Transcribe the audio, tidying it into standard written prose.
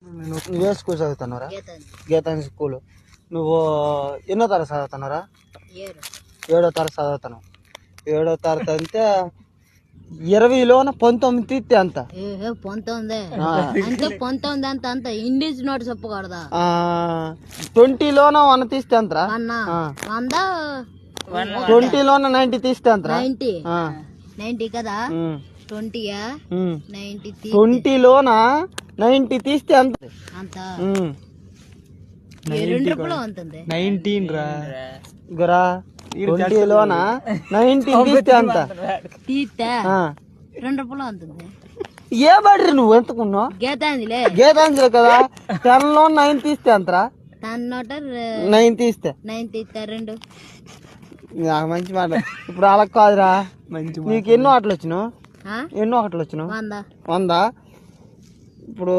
నువ్వే స్కూల్ చదువుతున్నారా? గీతాంజలి స్కూల్. నువ్వు ఎన్నో తరగతి చదువుతున్నారా? 7వ తరగతి చదువుతున్నావు. 7వ తరగతి అంటే 20లోన 19 తీస్తే అంత 19 అంత ఇంగ్లీష్ నోట్ చెప్పకూడదా? 20లోన 1 తీస్తే అంతరా? 20లోన 90 తీస్తే అంతరా? 90 కదా. 20లోన 90 తీస్తే అంత 19 రా గురా. 20లోన 90 తీస్తే అంత తీస్తే 2 రూపాయలు ఉంటుంది. ఏ బడ్రి నువ్వు ఎంతకున్నావు? గీతాంజలి కదా. 10లో 9 తీస్తే అంతరా? 9 తీస్తే 2 నాకు మంచి మాట. ఇప్పుడు అలా కాదురా. నీకు ఎన్నో ఆటలు వచ్చినావు? 100. ఇప్పుడు